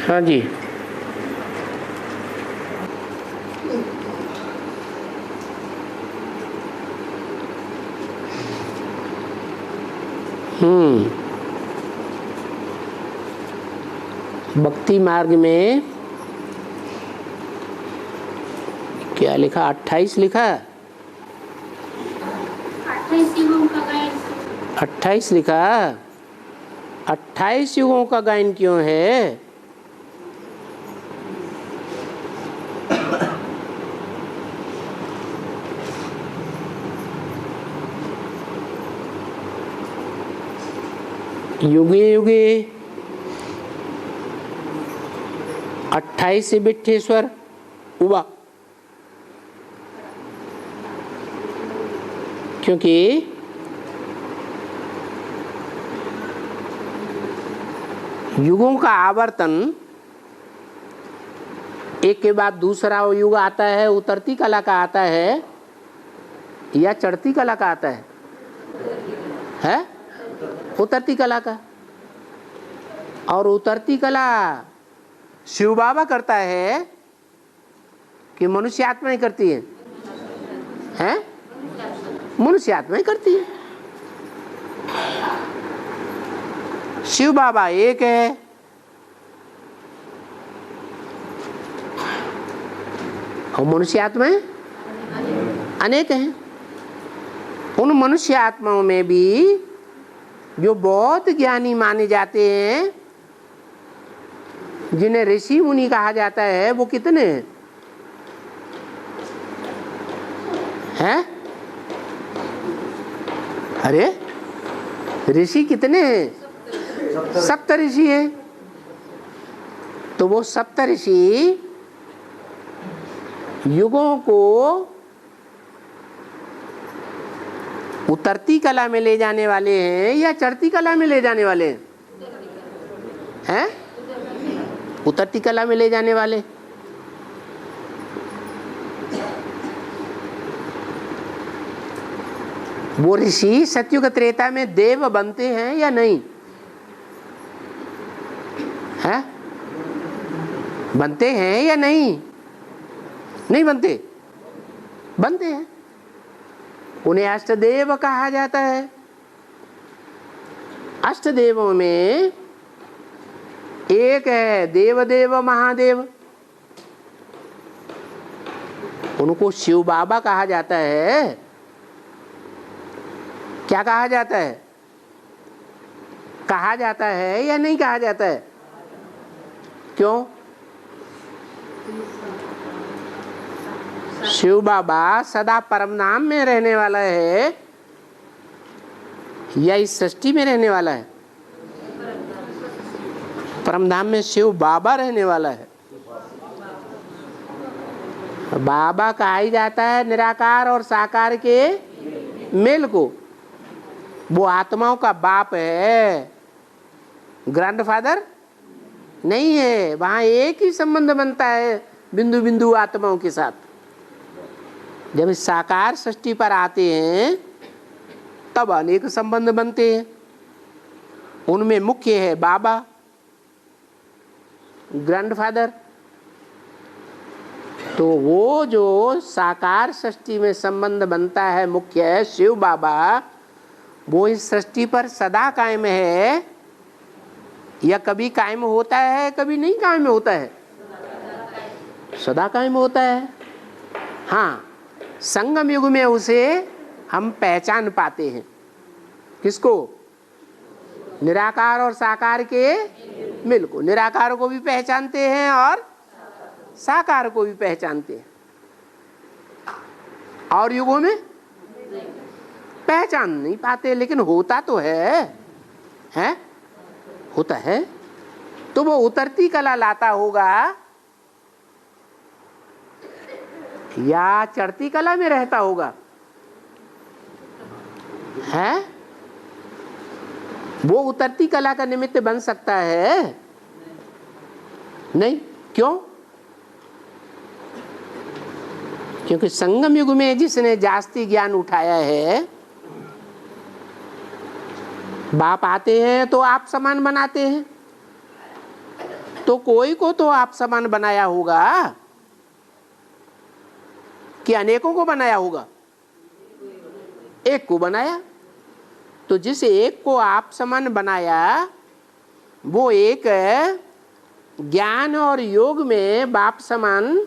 हाँ जी। भक्ति मार्ग में क्या लिखा? 28 लिखा। 28 लिखा। 28 युगों का गायन क्यों है? युगे युगे 28 बिट्ठेश्वर उबा, क्योंकि युगों का आवर्तन एक के बाद दूसरा युग आता है, उतरती कला का आता है या चढ़ती कला का आता है? उतरती कला का। और उतरती कला शिव बाबा करता है कि मनुष्य आत्माएं करती है? मनुष्य आत्माएं करती है। शिव बाबा एक है और मनुष्य आत्माएं अनेक हैं। उन मनुष्य आत्माओं में भी जो बहुत ज्ञानी माने जाते हैं, जिन्हें ऋषि मुनि कहा जाता है, वो कितने हैं? अरे ऋषि कितने हैं? सप्त ऋषि हैं। तो वो सप्त ऋषि युगों को उतरती कला में ले जाने वाले हैं या चढ़ती कला में ले जाने वाले हैं? उतरती कला में ले जाने वाले। वो ऋषि सतयुग त्रेता में देव बनते हैं या नहीं? हैं? बनते हैं या नहीं? नहीं बनते? बनते हैं। उन्हें अष्टदेव कहा जाता है। अष्टदेवों में एक है देवदेव महादेव, उनको शिव बाबा कहा जाता है। क्या कहा जाता है? कहा जाता है या नहीं कहा जाता है? क्यों? शिव बाबा सदा परम नाम में रहने वाला है या इस सृष्टि में रहने वाला है? परम धाम में शिव बाबा रहने वाला है। बाबा कहा ही जाता है निराकार और साकार के मेल को। वो आत्माओं का बाप है, ग्रैंडफादर नहीं है। वहां एक ही संबंध बनता है बिंदु बिंदु आत्माओं के साथ। जब इस साकार सृष्टि पर आते हैं तब अनेक संबंध बनते हैं। उनमें मुख्य है बाबा, ग्रैंडफादर। तो वो जो साकार सृष्टि में संबंध बनता है मुख्य है शिव बाबा, वो इस सृष्टि पर सदा कायम है या कभी कायम होता है, कभी नहीं कायम होता है? सदा कायम होता है। हाँ, संगम युग में उसे हम पहचान पाते हैं। किसको? निराकार और साकार के मिल को। निराकार को भी पहचानते हैं और साकार को भी पहचानते हैं। और युगों में पहचान नहीं पाते, लेकिन होता तो है? होता है। तो वो उतरती कला लाता होगा या चढ़ती कला में रहता होगा? है? वो उतरती कला का निमित्त बन सकता है? नहीं। क्यों? क्योंकि संगम युग में जिसने जास्ती ज्ञान उठाया है, बाप आते हैं तो आप समान बनाते हैं। तो कोई को तो आप समान बनाया होगा कि अनेकों को बनाया होगा? एक को बनाया। तो जिस एक को आप समान बनाया वो एक ज्ञान और योग में बाप समान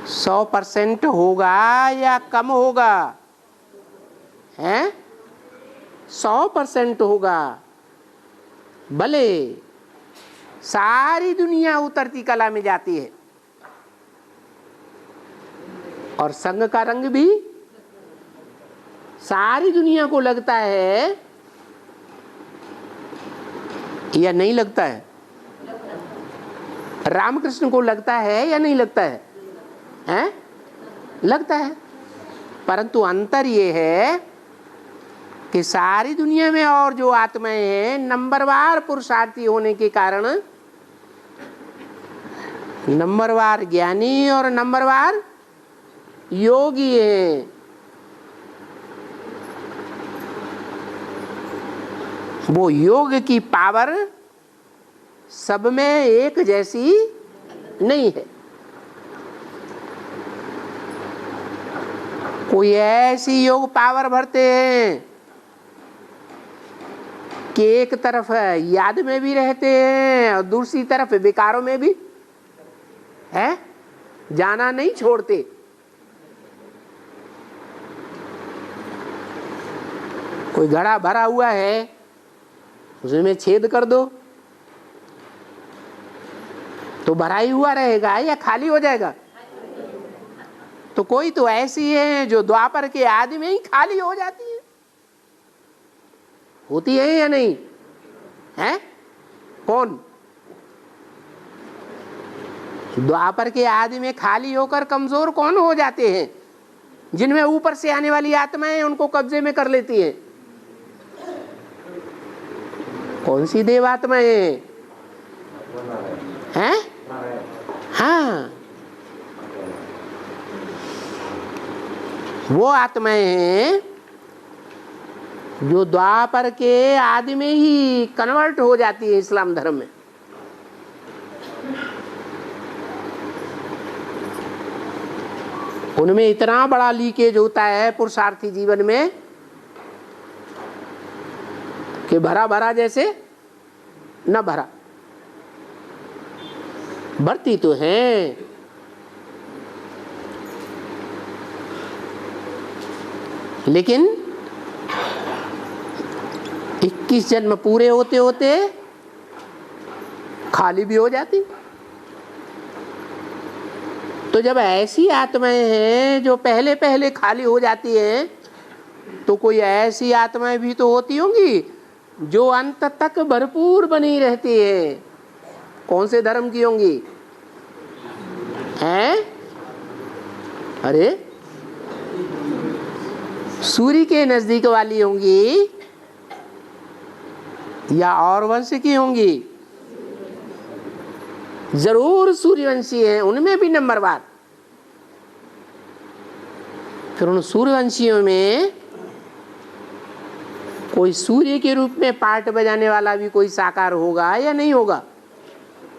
100% होगा या कम होगा? हैं? 100% होगा। भले सारी दुनिया उतरती कला में जाती है और संग का रंग भी सारी दुनिया को लगता है या नहीं लगता है? रामकृष्ण को लगता है या नहीं लगता है? हैं? लगता है। परंतु अंतर ये है कि सारी दुनिया में और जो आत्माएं हैं नंबरवार पुरुषार्थी होने के कारण नंबरवार ज्ञानी और नंबरवार योगी हैं। वो योग की पावर सब में एक जैसी नहीं है। कोई ऐसी योग पावर भरते हैं कि एक तरफ याद में भी रहते हैं और दूसरी तरफ विकारों में भी है, जाना नहीं छोड़ते। कोई घड़ा भरा हुआ है उसमें छेद कर दो तो भरा ही हुआ रहेगा या खाली हो जाएगा? तो कोई तो ऐसी है जो द्वापर के आदि में ही खाली हो जाती है। होती है या नहीं है? कौन? द्वापर के आदि में खाली होकर कमजोर कौन हो जाते हैं? जिनमें ऊपर से आने वाली आत्माएं उनको कब्जे में कर लेती हैं। कौन सी देवात्माएं हैं? हाँ, वो आत्माएं हैं जो द्वापर के आदि में ही कन्वर्ट हो जाती है इस्लाम धर्म में। उनमें इतना बड़ा लीकेज होता है पुरुषार्थी जीवन में कि भरा भरा जैसे न भरा। भरती तो है लेकिन 21 जन्म पूरे होते होते खाली भी हो जाती। तो जब ऐसी आत्माएं हैं जो पहले पहले खाली हो जाती हैं तो कोई ऐसी आत्माएं भी तो होती होंगी जो अंत तक भरपूर बनी रहती है। कौन से धर्म की होंगी? हैं? अरे सूर्य के नजदीक वाली होंगी या और वंश की होंगी? जरूर सूर्यवंशी हैं, उनमें भी नंबरवार। फिर उन सूर्यवंशियों में कोई सूर्य के रूप में पार्ट बजाने वाला भी कोई साकार होगा या नहीं होगा?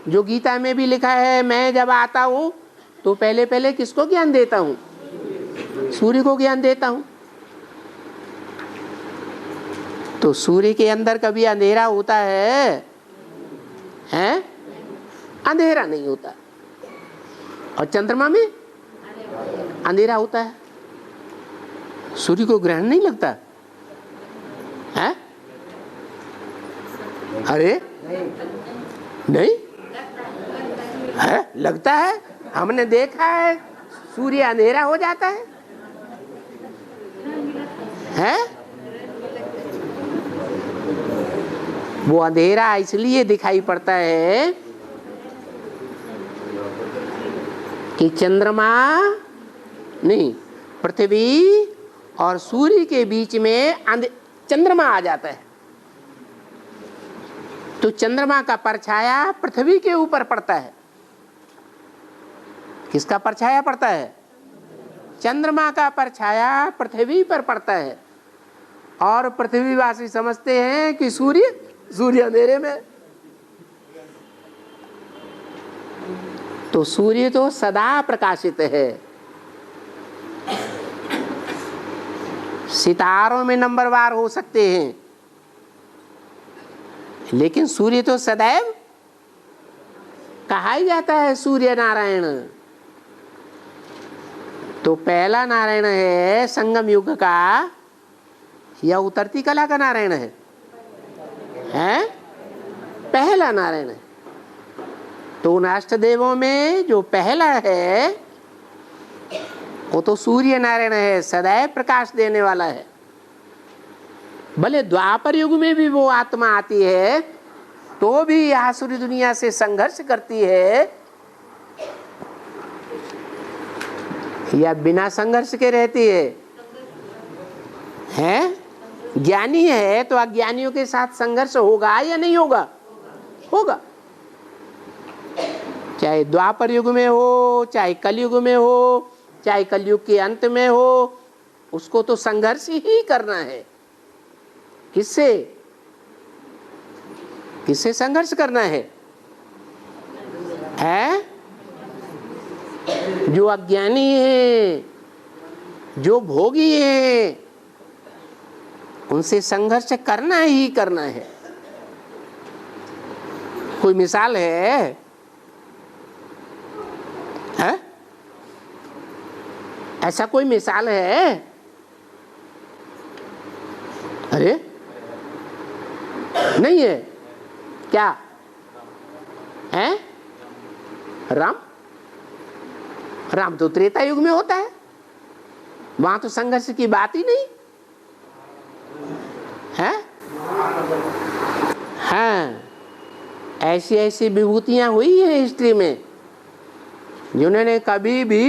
जो गीता में भी लिखा है, मैं जब आता हूं तो पहले पहले किसको ज्ञान देता हूं? सूर्य को ज्ञान देता हूं। तो सूर्य के अंदर कभी अंधेरा होता है? हैं? अंधेरा नहीं होता। और चंद्रमा में अंधेरा होता है। सूर्य को ग्रहण नहीं लगता है? अरे नहीं है, लगता है। हमने देखा है सूर्य अंधेरा हो जाता है, है? वो अंधेरा इसलिए दिखाई पड़ता है कि चंद्रमा नहीं, पृथ्वी और सूर्य के बीच में चंद्रमा आ जाता है। तो चंद्रमा का परछाया पृथ्वी के ऊपर पड़ता है। किसका परछाया पड़ता है? चंद्रमा का परछाया पृथ्वी पर पड़ता है। और पृथ्वीवासी समझते हैं कि सूर्य अंधेरे में। तो सूर्य तो सदा प्रकाशित है, सितारों में नंबरवार हो सकते हैं, लेकिन सूर्य तो सदैव कहा ही जाता है सूर्य नारायण। तो पहला नारायण है संगम युग का या उतरती कला का नारायण है? पहला नारायण है। तो उन अष्टदेवों में जो पहला है वो तो सूर्य नारायण है, सदैव प्रकाश देने वाला है। भले द्वापर युग में भी वो आत्मा आती है तो भी आसुरी दुनिया से संघर्ष करती है, या बिना संघर्ष के रहती है? ज्ञानी है तो अज्ञानियों के साथ संघर्ष होगा या नहीं होगा? होगा। चाहे द्वापर युग में हो, चाहे कलयुग में हो, चाहे कलयुग के अंत में हो, उसको तो संघर्ष ही करना है। किससे? किससे संघर्ष करना है? जो अज्ञानी है, जो भोगी है, उनसे संघर्ष करना ही करना है। कोई मिसाल है? ऐसा कोई मिसाल है? अरे नहीं है क्या? है राम तो त्रेता युग में होता है, वहां तो संघर्ष की बात ही नहीं है। हाँ, ऐसी ऐसी विभूतियां हुई है हिस्ट्री में जिन्होंने कभी भी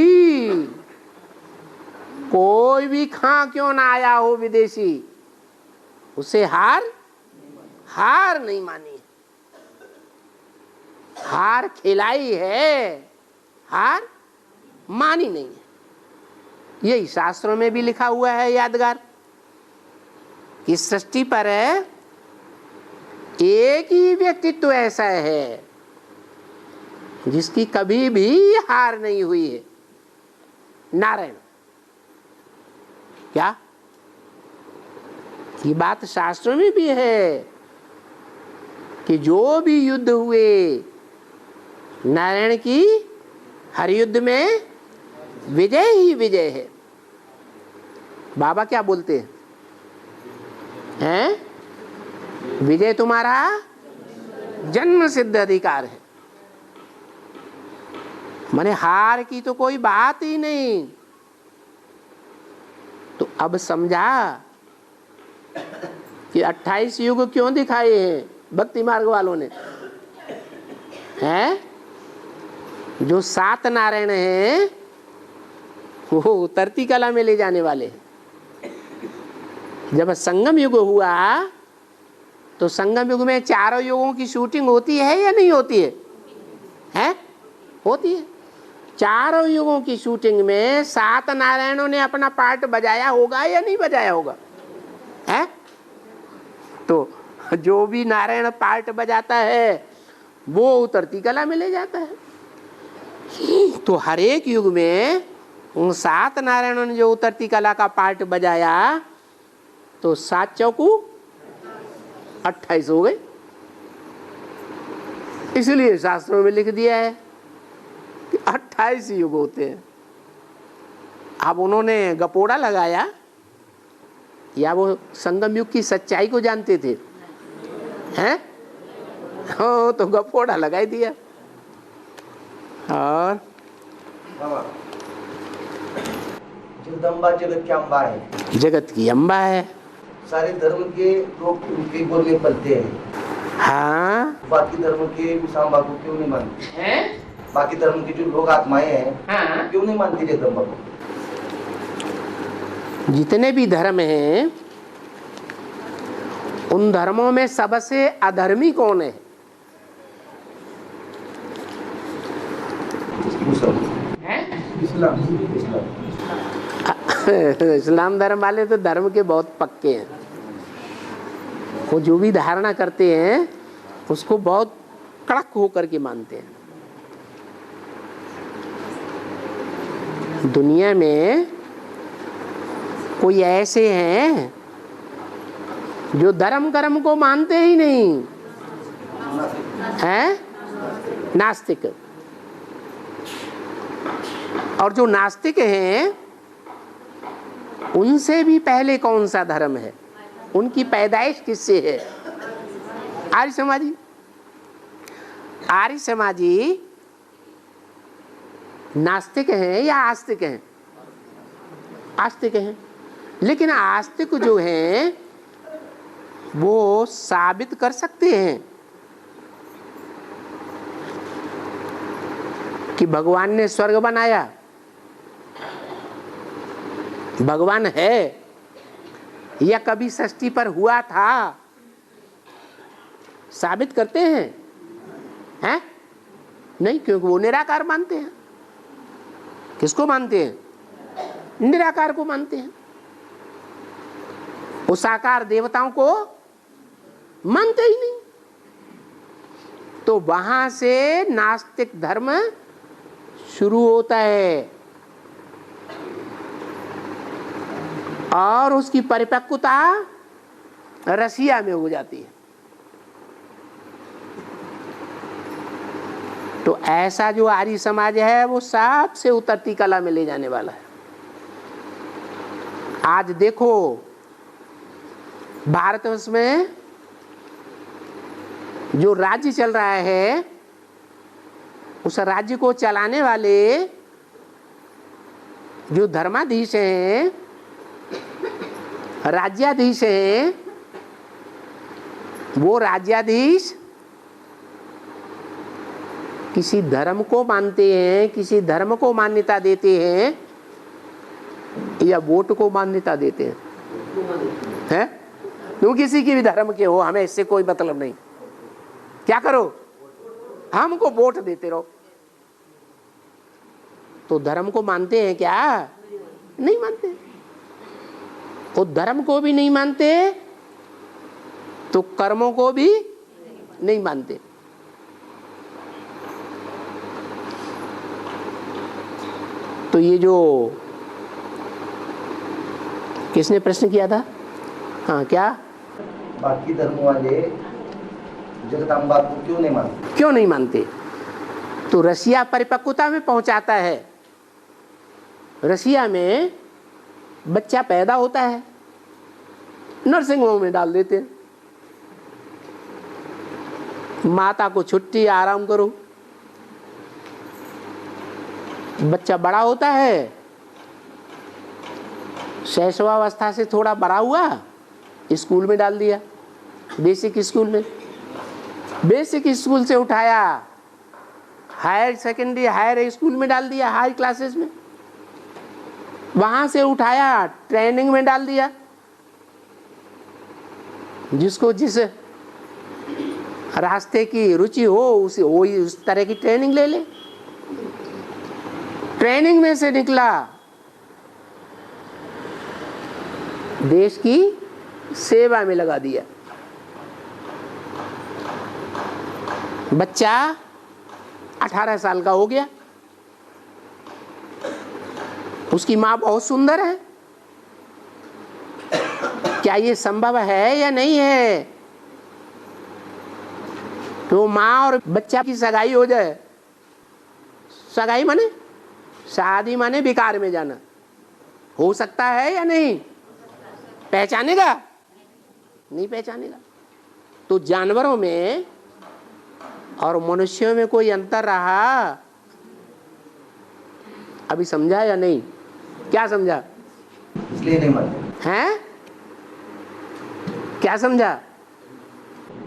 कोई भी खां क्यों ना आया हो विदेशी, उसे हार नहीं मानी, हार खिलाई है, हार मानी नहीं है। यही शास्त्रों में भी लिखा हुआ है यादगार कि सृष्टि पर एक ही व्यक्तित्व ऐसा है जिसकी कभी भी हार नहीं हुई है, नारायण। क्या ये बात शास्त्रों में भी है कि जो भी युद्ध हुए नारायण की हर युद्ध में विजय ही विजय है। बाबा क्या बोलते हैं? विजय तुम्हारा जन्म सिद्ध अधिकार है। माने हार की तो कोई बात ही नहीं। तो अब समझा कि 28 युग क्यों दिखाए हैं भक्ति मार्ग वालों ने? हैं जो 7 नारायण हैं वो उतरती कला में ले जाने वाले हैं। जब संगम युग हुआ तो संगम युग में चारों युगों की शूटिंग होती है या नहीं होती है? हैं? होती है। चारों युगों की शूटिंग में 7 नारायणों ने अपना पार्ट बजाया होगा या नहीं बजाया होगा? है? तो जो भी नारायण पार्ट बजाता है वो उतरती कला में ले जाता है। तो हर एक युग में उन 7 नारायणों ने जो उतरती कला का पार्ट बजाया तो 7 चौकू 28 हो गए। इसलिए शास्त्रों में लिख दिया है कि 28 युग होते हैं। अब उन्होंने गपोड़ा लगाया या वो संगम युग की सच्चाई को जानते थे? हैं? हो तो गपोड़ा लगा दिया। और जगदम्बा जगत की अम्बा है। जगत की अम्बा है। सारे धर्म के लोग उनके गोद में पलते हैं। हाँ, बाकी धर्म के सांबा को क्यों नहीं मानते हैं? बाकी धर्म की जो लोग आत्माएं हैं हाँ, क्यों नहीं मानती जगदम्बा को? जितने भी धर्म हैं उन धर्मों में सबसे अधर्मी कौन है? इस्लाम धर्म वाले तो धर्म के बहुत पक्के हैं। वो जो भी धारणा करते हैं उसको बहुत कड़क होकर के मानते हैं। दुनिया में कोई ऐसे हैं जो धर्म कर्म को मानते ही नहीं हैं, नास्तिक। और जो नास्तिक हैं उनसे भी पहले कौन सा धर्म है, उनकी पैदाइश किससे है? आर्य समाजी। आर्य समाजी नास्तिक हैं या आस्तिक हैं? आस्तिक हैं। लेकिन आस्तिक जो हैं वो साबित कर सकते हैं कि भगवान ने स्वर्ग बनाया, भगवान है, या कभी सृष्टि पर हुआ था, साबित करते हैं? हैं? नहीं, क्योंकि वो निराकार मानते हैं। किसको मानते हैं? निराकार को मानते हैं। वो साकार देवताओं को मानते ही नहीं। तो वहां से नास्तिक धर्म शुरू होता है और उसकी परिपक्वता रसिया में हो जाती है। तो ऐसा जो आर्य समाज है वो सबसे उतरती कला में ले जाने वाला है। आज देखो भारतवर्ष में जो राज्य चल रहा है, उस राज्य को चलाने वाले जो धर्माधीश हैं, राज्याधीश हैं, वो राज्याधीश किसी धर्म को मानते हैं, किसी धर्म को मान्यता देते हैं या वोट को मान्यता देते हैं? तुम किसी की भी धर्म के हो, हमें इससे कोई मतलब नहीं। क्या करो? हमको वोट देते रहो। तो धर्म को मानते हैं क्या? नहीं मानते। वो धर्म को भी नहीं मानते तो कर्मों को भी नहीं मानते। तो ये जो किसने प्रश्न किया था? हाँ, क्या बाकी धर्म वाले जगदम्बा को क्यों नहीं मानते? क्यों नहीं मानते? तो रसिया परिपक्वता में पहुंचाता है। रसिया में बच्चा पैदा होता है, नर्सिंग होम में डाल देते हैं, माता को छुट्टी, आराम करो। बच्चा बड़ा होता है, शैशवावस्था से थोड़ा बड़ा हुआ, स्कूल में डाल दिया, बेसिक स्कूल में। बेसिक स्कूल से उठाया, हायर सेकेंडरी, हायर स्कूल में डाल दिया, हाई क्लासेस में। वहां से उठाया, ट्रेनिंग में डाल दिया। जिसको जिस रास्ते की रुचि हो उसे वही उस तरह की ट्रेनिंग ले ले। ट्रेनिंग में से निकला, देश की सेवा में लगा दिया। बच्चा 18 साल का हो गया, उसकी माँ बहुत सुंदर है। क्या ये संभव है या नहीं है? तो माँ और बच्चा की सगाई हो जाए। सगाई माने शादी, माने विकार में जाना। हो सकता है या नहीं? पहचानेगा? नहीं पहचानेगा। तो जानवरों में और मनुष्यों में कोई अंतर रहा? अभी समझा या नहीं? क्या समझा? इसलिए नहीं मानते हैं? क्या समझा?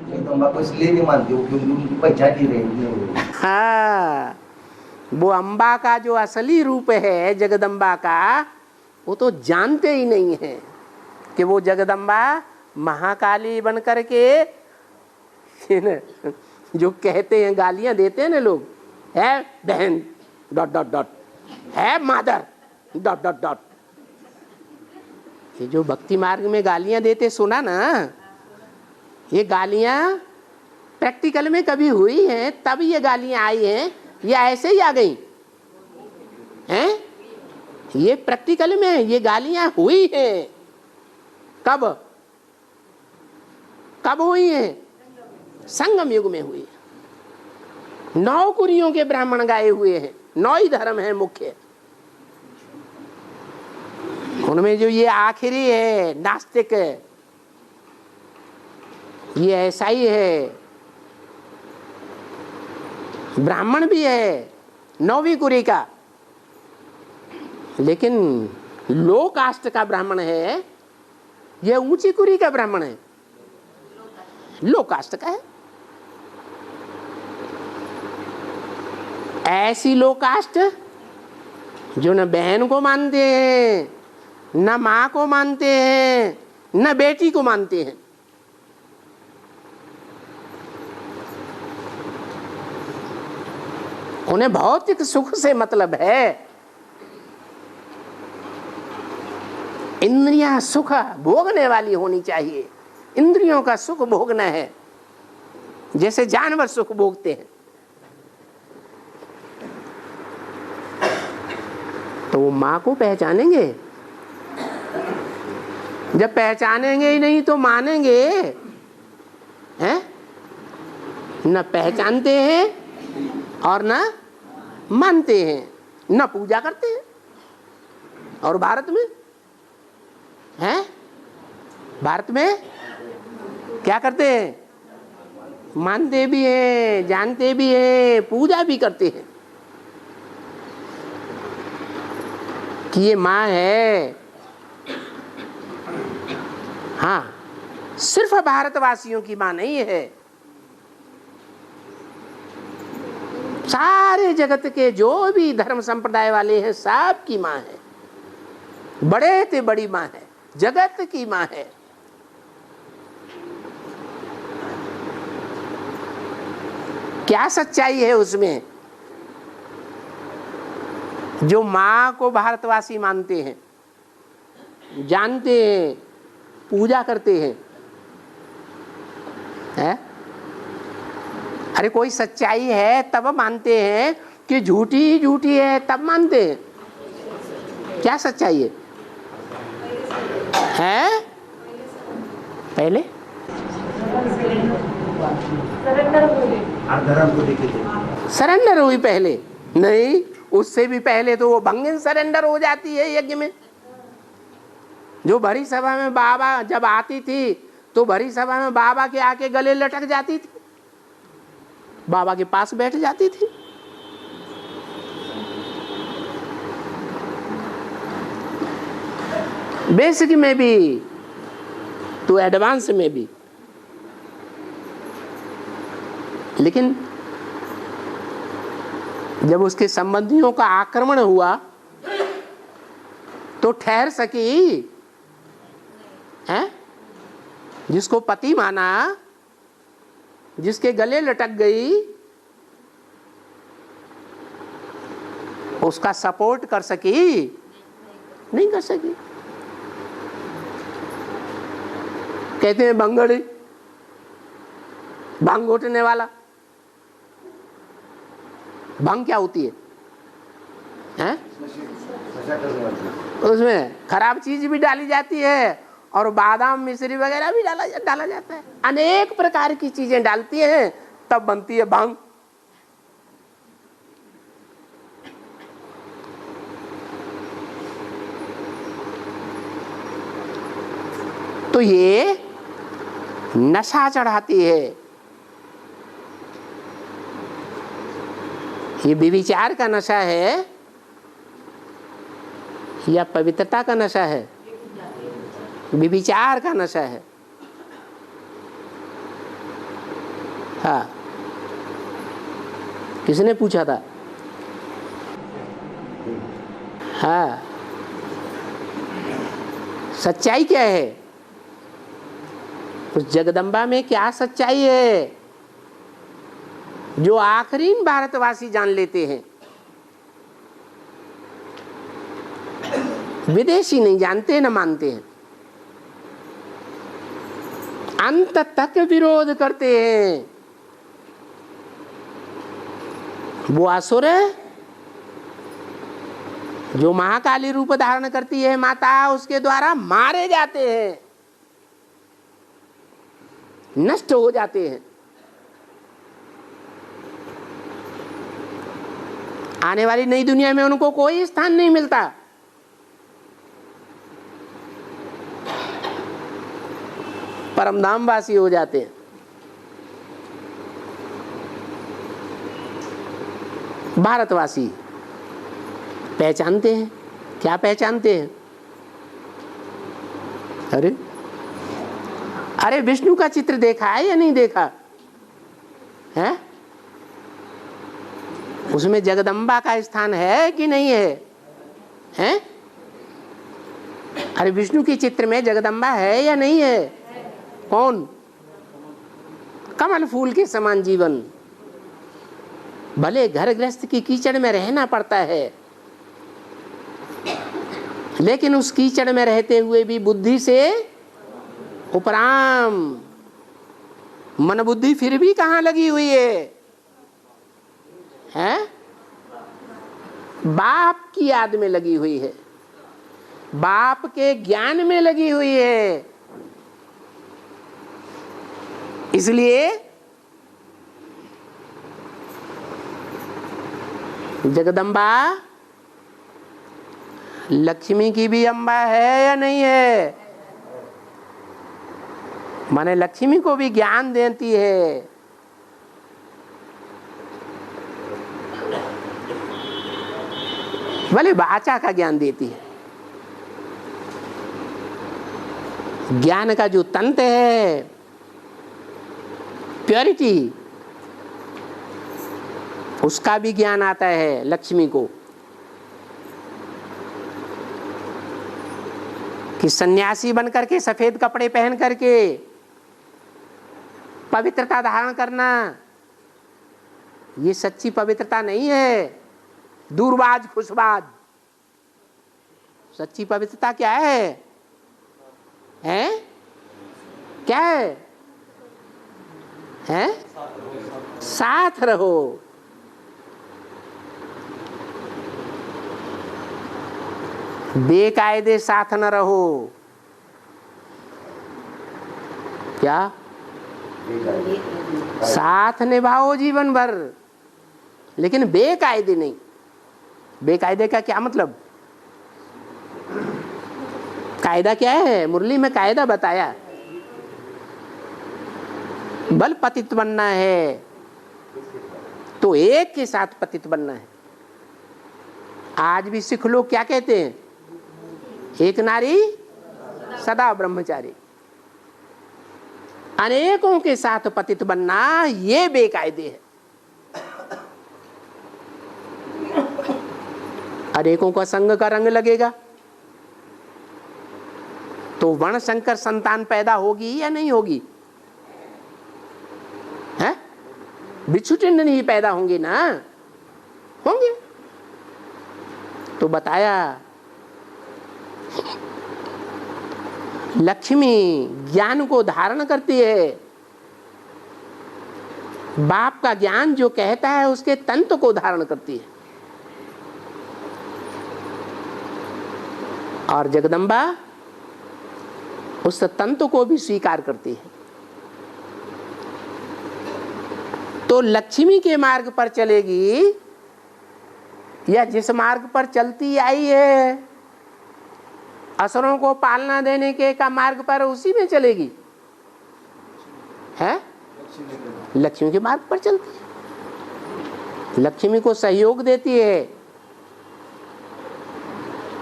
जगदम्बा को इसलिए नहीं मानते क्योंकि उनकी पहचान ही नहीं। हाँ, वो अम्बा का जो असली रूप है जगदम्बा का, वो तो जानते ही नहीं है कि वो जगदम्बा महाकाली बन करके जो कहते हैं, गालियां देते हैं ना लोग, है बहन डॉट डॉट डॉट, है मादर डॉट डॉट डॉट। ये जो भक्ति मार्ग में गालियां देते सुना ना, ये गालियां प्रैक्टिकल में कभी हुई हैं तब ये गालियां आई हैं या ऐसे ही आ गई हैं? ये प्रैक्टिकल में ये गालियां हुई हैं। कब कब हुई हैं? संगम युग में हुई। 9 कुरियों के ब्राह्मण गाए हुए हैं। 9 ही धर्म है मुख्य। उनमें जो ये आखिरी है नास्तिक, ये ऐसा ही है। ब्राह्मण भी है 9वीं कुरी का, लेकिन लो कास्ट का ब्राह्मण है। यह ऊंची कुरी का ब्राह्मण है, लो कास्ट का है। ऐसी लो कास्ट जो न बहन को मानते हैं, न मां को मानते हैं, न बेटी को मानते हैं। उन्हें भौतिक सुख से मतलब है। इंद्रियां सुख भोगने वाली होनी चाहिए। इंद्रियों का सुख भोगना है, जैसे जानवर सुख भोगते हैं। तो वो मां को पहचानेंगे। जब पहचानेंगे ही नहीं तो मानेंगे हैं? न पहचानते हैं और न मानते हैं, न पूजा करते हैं। और भारत में हैं? भारत में क्या करते हैं? मानते भी हैं, जानते भी हैं, पूजा भी करते हैं कि ये माँ है। हाँ, सिर्फ भारतवासियों की माँ नहीं है, सारे जगत के जो भी धर्म संप्रदाय वाले हैं सब की माँ है। बड़े से बड़ी माँ है, जगत की माँ है। क्या सच्चाई है उसमें? जो माँ को भारतवासी मानते हैं, जानते हैं, पूजा करते हैं, है? अरे कोई सच्चाई है तब मानते हैं कि झूठी झूठी है तब मानते हैं? क्या सच्चाई है? पहले सरेंडर हुई पहले? नहीं, उससे भी पहले तो वो भंगिन सरेंडर हो जाती है यज्ञ में। जो भरी सभा में बाबा जब आती थी तो भरी सभा में बाबा के आके गले लटक जाती थी, बाबा के पास बैठ जाती थी। बेसिक में भी तो एडवांस में भी। लेकिन जब उसके संबंधियों का आक्रमण हुआ तो ठहर सकी है? जिसको पति माना, जिसके गले लटक गई, उसका सपोर्ट कर सकी? नहीं कर सकी। कहते हैं भंगड़ी, भांग घोटने वाला। भांग क्या होती है? उसमें खराब चीज भी डाली जाती है और बादाम मिश्री वगैरह भी डाला जाता है। अनेक प्रकार की चीजें डालती हैं तब बनती है भांग। तो ये नशा चढ़ाती है। ये विचार का नशा है या पवित्रता का नशा है? विचार का नशा है। हाँ, किसने पूछा था? हाँ, सच्चाई क्या है? उस जगदम्बा में क्या सच्चाई है जो आखिरी भारतवासी जान लेते हैं? विदेशी नहीं जानते न मानते हैं, अंत तक विरोध करते हैं। वो असुर जो महाकाली रूप धारण करती है माता, उसके द्वारा मारे जाते हैं, नष्ट हो जाते हैं। आने वाली नई दुनिया में उनको कोई स्थान नहीं मिलता। परमधामवासी हो जाते हैं। भारतवासी पहचानते हैं, क्या पहचानते हैं? अरे विष्णु का चित्र देखा है या नहीं देखा है? उसमें जगदम्बा का स्थान है कि नहीं है? हैं? अरे विष्णु के चित्र में जगदम्बा है या नहीं है? कौन? कमल फूल के समान जीवन। भले घर गृहस्थ की कीचड़ में रहना पड़ता है, लेकिन उस कीचड़ में रहते हुए भी बुद्धि से उपराम। मन बुद्धि फिर भी कहाँ लगी हुई है? हैं? बाप की याद में लगी हुई है, बाप के ज्ञान में लगी हुई है। इसलिए जगदम्बा लक्ष्मी की भी अम्बा है या नहीं है? माने लक्ष्मी को भी ज्ञान देती है। भले वाचा का ज्ञान देती है, ज्ञान का जो तंत्र है, प्योरिटी, उसका भी ज्ञान आता है लक्ष्मी को। कि सन्यासी बन करके सफेद कपड़े पहन करके पवित्रता धारण करना, ये सच्ची पवित्रता नहीं है। दूरबाज खुशबाज। सच्ची पवित्रता क्या है? हैं? क्या है? हैं? साथ रहो। बेकायदे साथ न रहो। क्या? साथ निभाओ जीवन भर, लेकिन बेकायदे नहीं। बेकायदे का क्या मतलब? कायदा क्या है? मुरली में कायदा बताया। बल पतित बनना है तो एक के साथ पतित बनना है। आज भी सिख लोग क्या कहते हैं? एक नारी सदा ब्रह्मचारी। अनेकों के साथ पतित बनना, ये बेकायदे है। अनेकों का संग का रंग लगेगा तो वर्ण संकर संतान पैदा होगी या नहीं होगी? है? बिच्छुटिंड नहीं पैदा होंगे ना? होंगे। तो बताया लक्ष्मी ज्ञान को धारण करती है। बाप का ज्ञान जो कहता है उसके तंत्र को धारण करती है। और जगदम्बा उस तंत्र को भी स्वीकार करती है। तो लक्ष्मी के मार्ग पर चलेगी या जिस मार्ग पर चलती आई है, असुरों को पालना देने के का मार्ग पर, उसी में चलेगी? है? लक्ष्मी के मार्ग पर चलती है, लक्ष्मी को सहयोग देती है।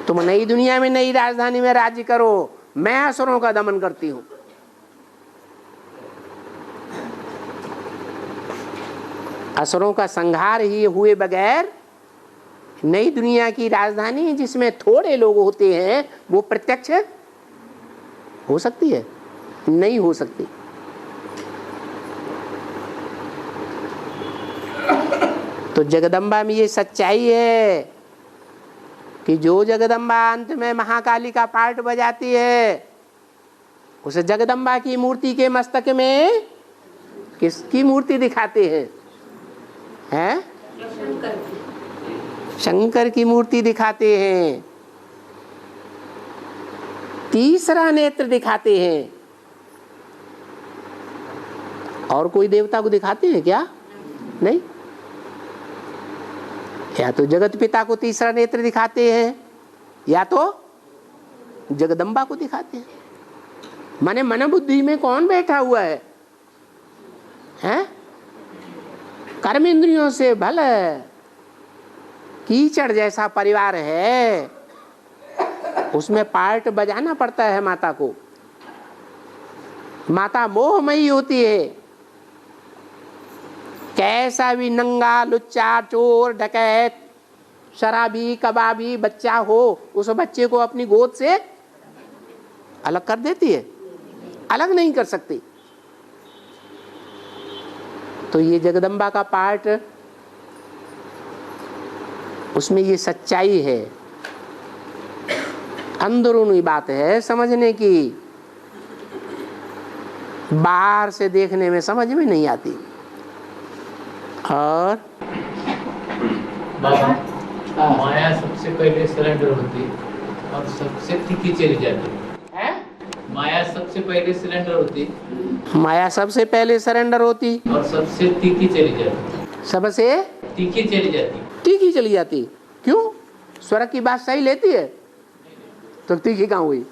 तुम नई दुनिया में, नई राजधानी में राज्य करो, मैं असुरों का दमन करती हूं। असुरों का संहार ही हुए बगैर नई दुनिया की राजधानी, जिसमें थोड़े लोग होते हैं, वो प्रत्यक्ष हो सकती है? नहीं हो सकती। तो जगदम्बा में ये सच्चाई है कि जो जगदम्बा अंत में महाकाली का पार्ट बजाती है, उस जगदम्बा की मूर्ति के मस्तक में किसकी मूर्ति दिखाते हैं? हैं? शंकर की मूर्ति दिखाते हैं, तीसरा नेत्र दिखाते हैं। और कोई देवता को दिखाते हैं क्या? नहीं। या तो जगत पिता को तीसरा नेत्र दिखाते हैं या तो जगदम्बा को दिखाते हैं। माने मन बुद्धि में कौन बैठा हुआ है? हैं? कर्म इंद्रियों से भले कीचड़ जैसा परिवार है, उसमें पार्ट बजाना पड़ता है माता को। माता मोहमयी होती है। कैसा भी नंगा, लुच्चा, चोर, डकैत, शराबी, कबाबी बच्चा हो, उस बच्चे को अपनी गोद से अलग कर देती है, अलग नहीं कर सकती। तो ये जगदम्बा का पार्ट, उसमें ये सच्चाई है, अंदरूनी बात है समझने की, बाहर से देखने में समझ में नहीं आती। और बाबा, माया सबसे पहले सरेंडर होती और सबसे तीखी चली जाती है। माया सबसे पहले सरेंडर होती, माया सबसे पहले सरेंडर होती और सबसे तीखी चली जाती, सबसे तीखी चली जाती। तीखी चली जाती। क्यों? स्वर्ग की बात सही लेती है तो तीखी कहाँ हुई?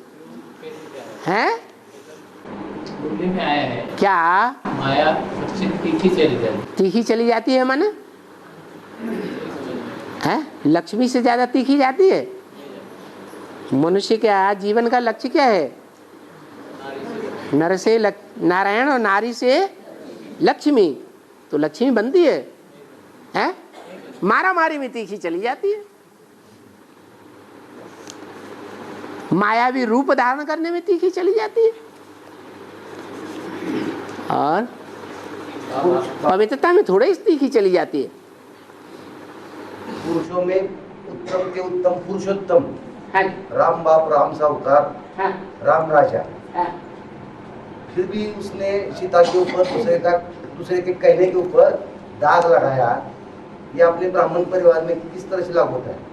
हैं? बुद्धि में आया है क्या माया सबसे तीखी चली जाती। तीखी चली जाती है? माने है लक्ष्मी से ज्यादा तीखी जाती है? मनुष्य का जीवन का लक्ष्य क्या है? नर से नारायण और नारी से लक्ष्मी। तो लक्ष्मी बनती है, हैं? मारा मारी में तीखी चली जाती है। मायावी रूप धारण करने में तीखी चली जाती है। और पवित्रता में थोड़े ही तीखी चली जाती है। पुरुषों में उत्तम के उत्तम पुरुषोत्तम, हाँ। राम बाप, राम सा अवतार, हाँ। राम राजा। हाँ। फिर भी उसने सीता के ऊपर दूसरे के कहने के ऊपर दाग लगाया। ये अपने ब्राह्मण परिवार में किस तरह से लागू होता है?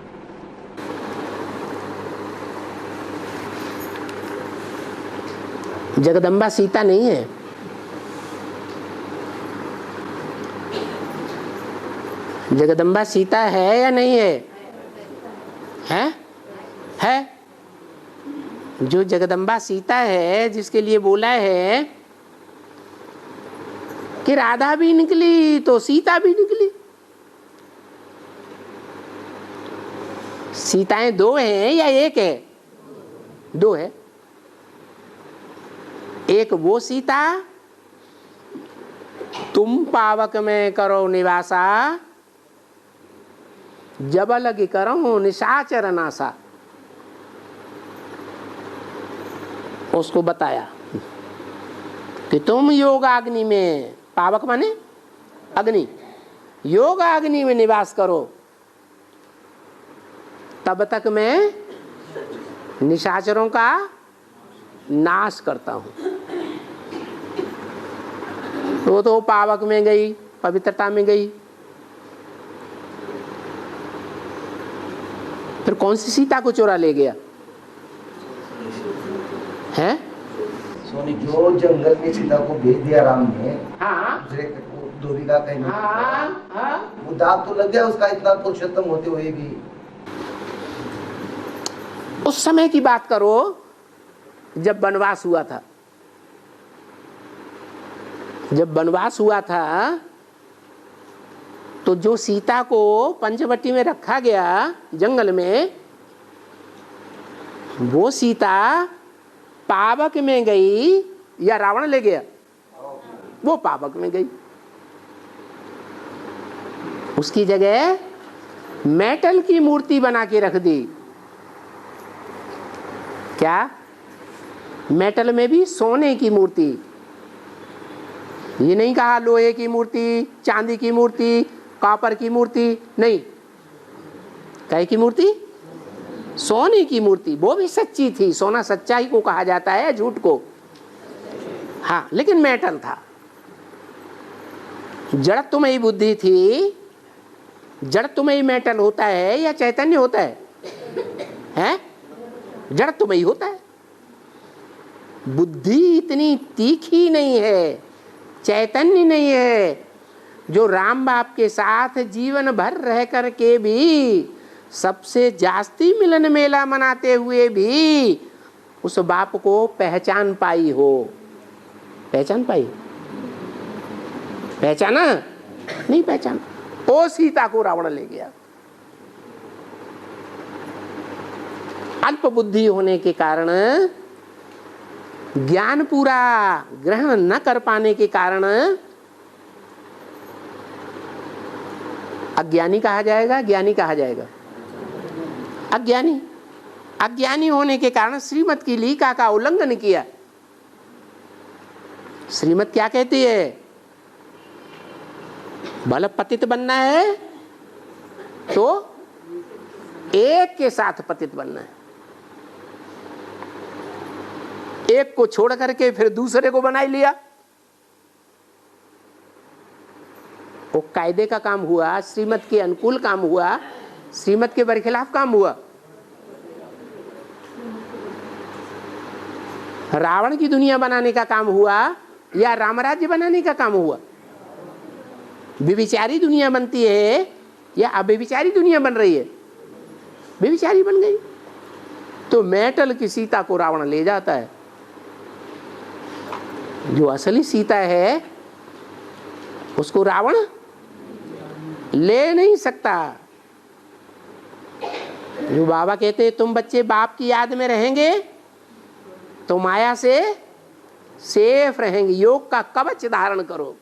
जगदम्बा सीता नहीं है। जगदम्बा सीता है या नहीं है? है। जो जगदम्बा सीता है, जिसके लिए बोला है कि राधा भी निकली तो सीता भी निकली। सीताएं दो हैं या एक है? दो है। एक वो सीता, तुम पावक में करो निवासा, जबल की करो निशाचर नासा। उसको बताया कि तुम योगाग्नि में, पावक माने अग्नि, योगाग्नि में निवास करो, तब तक मैं निशाचरों का नाश करता हूं। तो पावक में गई, पवित्रता में गई। फिर कौन सी सीता को चोरा ले गया है? जो जंगल में सीता को भेज दिया राम ने, हाँ। दूसरे को धोबी का कहने हाँ। वो दाग तो लग गया उसका, इतना पुरुषोत्तम होते हुए भी। उस समय की बात करो जब वनवास हुआ था। जब वनवास हुआ था तो जो सीता को पंचवटी में रखा गया जंगल में, वो सीता पावक में गई या रावण ले गया? वो पावक में गई। उसकी जगह मेटल की मूर्ति बना के रख दी। क्या? मेटल में भी सोने की मूर्ति। ये नहीं कहा लोहे की मूर्ति, चांदी की मूर्ति, कॉपर की मूर्ति, नहीं। काय की मूर्ति? सोने की मूर्ति। वो भी सच्ची थी। सोना सच्चाई को कहा जाता है, झूठ को। हाँ, लेकिन मेटल था। जड़त्वमयी बुद्धि थी जड़ तुम्हें मेटल होता है या चैतन्य होता है? हैं? जड़ तुम्हें होता है। बुद्धि इतनी तीखी नहीं है, चैतन्य नहीं है, जो राम बाप के साथ जीवन भर रह करके भी, सबसे जास्ती मिलन मेला मनाते हुए भी उस बाप को पहचान पाई हो। पहचान पाई? पहचाना? नहीं पहचाना। ओ सीता को रावण ले गया। अल्प बुद्धि होने के कारण, ज्ञान पूरा ग्रहण न कर पाने के कारण अज्ञानी कहा जाएगा, ज्ञानी कहा जाएगा? अज्ञानी। अज्ञानी होने के कारण श्रीमत की लीका का उल्लंघन किया। श्रीमत क्या कहती है? बल पतित बनना है तो एक के साथ पतित बनना है, एक को छोड़ करके फिर दूसरे को बना लिया। वो कायदे का काम हुआ, श्रीमत के अनुकूल काम हुआ, श्रीमत के बरखिलाफ काम हुआ। रावण की दुनिया बनाने का काम हुआ या रामराज्य बनाने का काम हुआ? व्यभिचारी दुनिया बनती है या अव्यभिचारी दुनिया बन रही है? व्यभिचारी बन गई। तो मेटल की सीता को रावण ले जाता है। जो असली सीता है उसको रावण ले नहीं सकता। जो बाबा कहते हैं तुम बच्चे बाप की याद में रहेंगे तो माया से सेफ रहेंगे। योग का कवच धारण करो,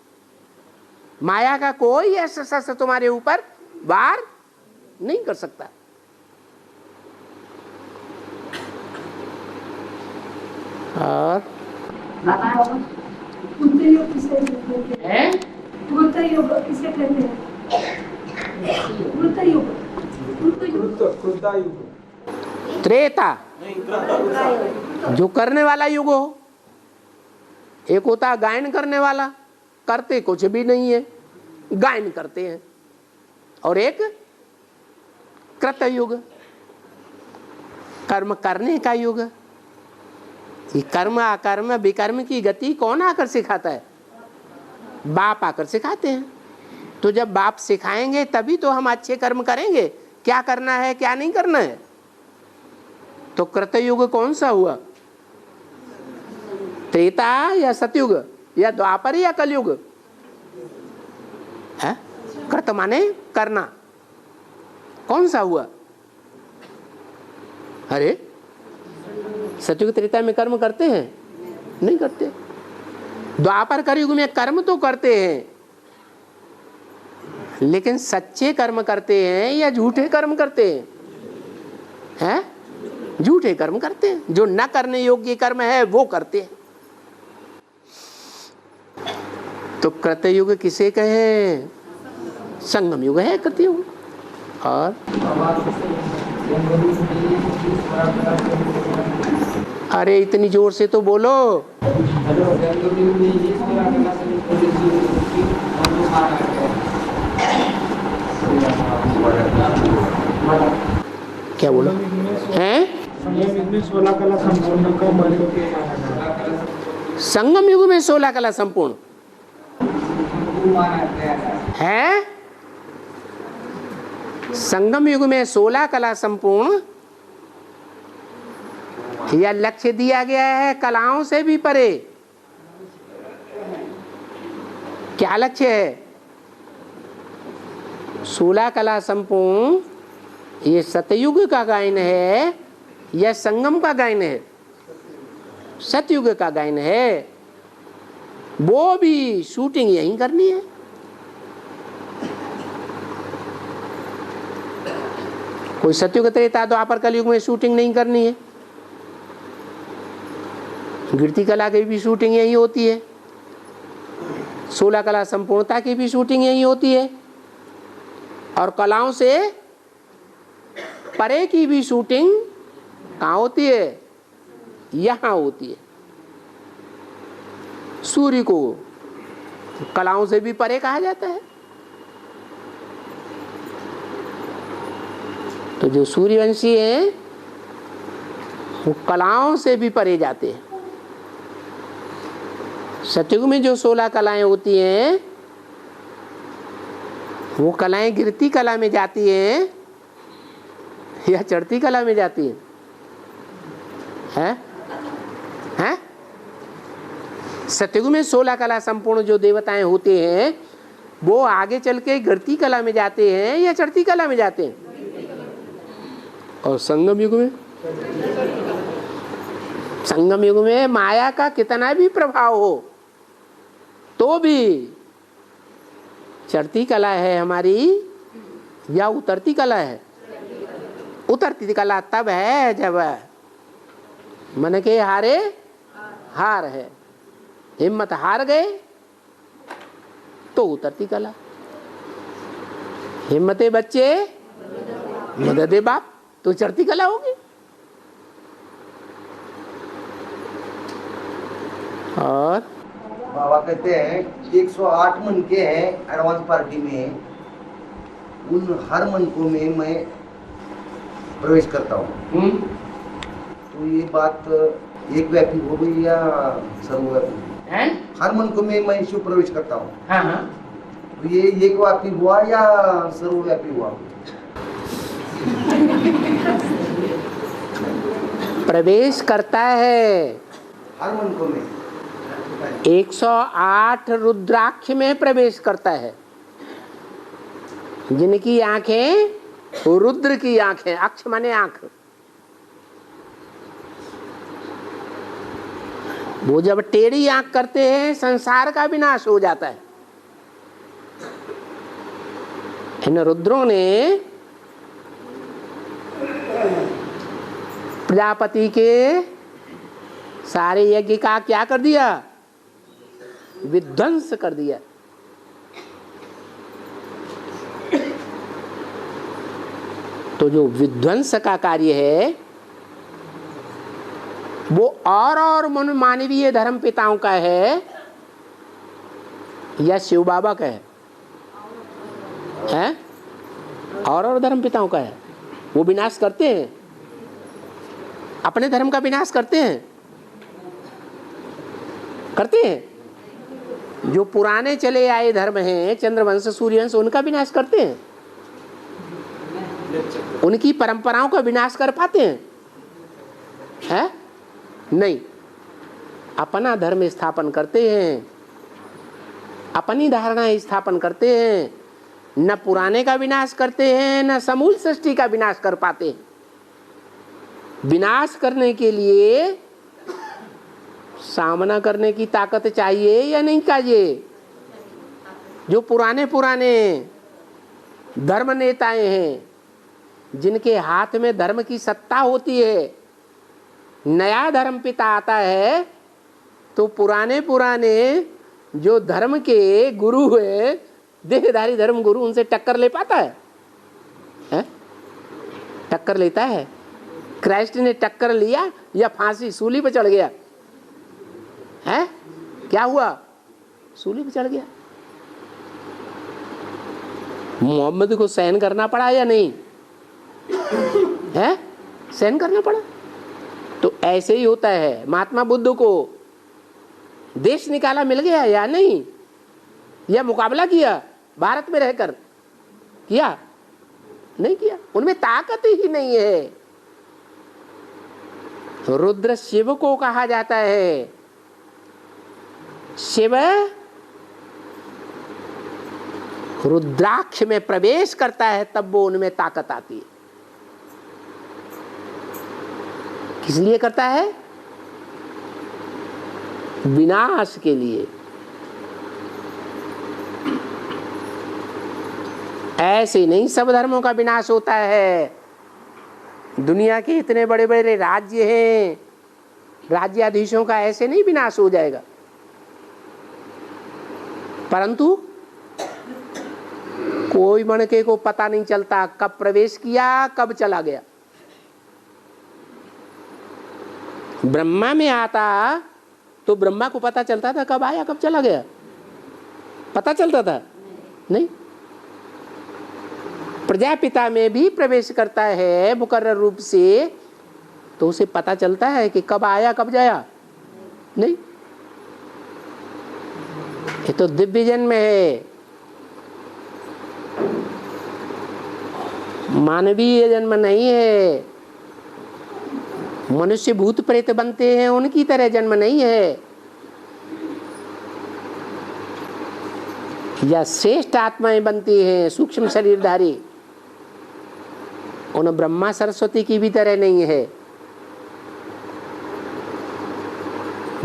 माया का कोई ऐसा शस्त्र तुम्हारे ऊपर वार नहीं कर सकता। और बुद्ध योग किसे कहते हैं? बुद्ध योग किसे कहते हैं? बुद्ध योग, बुद्ध योग, त्रेता जो करने वाला युग हो। एक होता है गायन करने वाला, करते कुछ भी नहीं है, गायन करते हैं। और एक कृत युग, कर्म करने का युग। ये कर्म अकर्म विकर्म की गति कौन आकर सिखाता है? बाप आकर सिखाते हैं। तो जब बाप सिखाएंगे तभी तो हम अच्छे कर्म करेंगे, क्या करना है क्या नहीं करना है। तो कृतयुग कौन सा हुआ? त्रेता या सतयुग या द्वापर या कलयुग? है कृत माने करना, कौन सा हुआ? अरे सतयुग त्रेता में कर्म करते हैं? नहीं करते। द्वापर कलयुग में कर्म तो करते हैं, लेकिन सच्चे कर्म करते हैं या झूठे कर्म करते हैं? हैं? झूठे कर्म करते हैं। जो न करने योग्य कर्म है वो करते हैं। तो कृतयुग किसे कहे? संगम युग है कृतयुग। और अरे इतनी जोर से तो बोलो। क्या बोलो हैं? संगम युग में 16 कला संपूर्ण है। संगम युग में 16 कला संपूर्ण यह लक्ष्य दिया गया है कलाओं से भी परे। क्या लक्ष्य है? 16 कला संपूर्ण ये सतयुग का गायन है या संगम का गायन है? सतयुग का गायन है। वो भी शूटिंग यहीं करनी है। कोई सतयुग त्रेता द्वापर कलयुग में शूटिंग नहीं करनी है। कीर्ति कला की भी शूटिंग यही होती है, 16 कला संपूर्णता की भी शूटिंग यही होती है, और कलाओं से परे की भी शूटिंग कहाँ होती है? यहाँ होती है। सूर्य को कलाओं से भी परे कहा जाता है। तो जो सूर्यवंशी हैं वो कलाओं से भी परे जाते हैं। सतयुग में जो 16 कलाएं होती हैं वो कलाएं गिरती कला में जाती हैं या चढ़ती कला में जाती हैं? हैं? सतयुग में 16 कला संपूर्ण जो देवताएं होते हैं वो आगे चल के गिरती कला में जाते हैं या चढ़ती कला में जाते हैं? और संगम युग में, संगम युग में माया का कितना भी प्रभाव हो तो भी चढ़ती कला है हमारी या उतरती कला है? उतरती कला तब है जब मन के हारे हार है, हिम्मत हार गए तो उतरती कला। हिम्मते बच्चे मददे बाप तो चढ़ती कला होगी। और बाबा कहते हैं 108 मन के हैं एडवांस पार्टी में, उन हर मनकों में मैं प्रवेश करता हूँ। तो ये बात एक व्यापी हो गई या सर्वव्यापी? हर मनकों में मैं शिव प्रवेश करता हूँ। हाँ हाँ, तो ये एक व्यापी हुआ या सर्वव्यापी हुआ? प्रवेश करता है हर मनकों में 108 रुद्राक्ष में प्रवेश करता है, जिनकी आंखें रुद्र की आंखें, अक्ष माने आंख, वो जब टेढ़ी आंख करते हैं संसार का विनाश हो जाता है। इन रुद्रों ने प्रजापति के सारे यज्ञ का क्या कर दिया? विध्वंस कर दिया। तो जो विध्वंस का कार्य है वो और मानवीय धर्म पिताओं का है या शिव बाबा का है? हैं? और धर्म पिताओं का है। वो विनाश करते हैं, अपने धर्म का विनाश करते हैं, करते हैं। जो पुराने चले आए धर्म हैं, चंद्रवंश सूर्यवंश, उनका विनाश करते हैं, उनकी परंपराओं का विनाश कर पाते हैं? है? नहीं, अपना धर्म स्थापन करते हैं, अपनी धारणा स्थापन करते हैं। न पुराने का विनाश करते हैं, न समूल सृष्टि का विनाश कर पाते हैं। विनाश करने के लिए सामना करने की ताकत चाहिए या नहीं चाहिए? जो पुराने धर्म नेताएं हैं, जिनके हाथ में धर्म की सत्ता होती है, नया धर्म पिता आता है तो पुराने जो धर्म के गुरु है, देहधारी धर्म गुरु, उनसे टक्कर ले पाता है? टक्कर लेता है? क्राइस्ट ने टक्कर लिया या फांसी सूली पर चढ़ गया? है? क्या हुआ? सूली पर चढ़ गया। मोहम्मद को सहन करना पड़ा या नहीं? है? सहन करना पड़ा। तो ऐसे ही होता है। महात्मा बुद्ध को देश निकाला मिल गया या नहीं? या मुकाबला किया भारत में रहकर? किया? नहीं किया। उनमें ताकत ही नहीं है। रुद्र शिव को कहा जाता है। शिव रुद्राक्ष में प्रवेश करता है तब वो उनमें ताकत आती है। किस लिए करता है? विनाश के लिए। ऐसे नहीं सब धर्मों का विनाश होता है। दुनिया के इतने बड़े बड़े राज्य हैं, राज्याधीशों का ऐसे नहीं विनाश हो जाएगा, परंतु कोई मणके को पता नहीं चलता कब प्रवेश किया, कब चला गया। ब्रह्मा में आता तो ब्रह्मा को पता चलता था कब आया कब चला गया? पता चलता था? नहीं। प्रजापिता में भी प्रवेश करता है मुकर्रर रूप से, तो उसे पता चलता है कि कब आया कब जाया? नहीं, ये तो दिव्य जन्म है, मानवीय जन्म नहीं है। मनुष्य भूत प्रेत बनते हैं उनकी तरह जन्म नहीं है, या श्रेष्ठ आत्माएं बनती हैं सूक्ष्म शरीरधारी, उन ब्रह्मा सरस्वती की भी तरह नहीं है।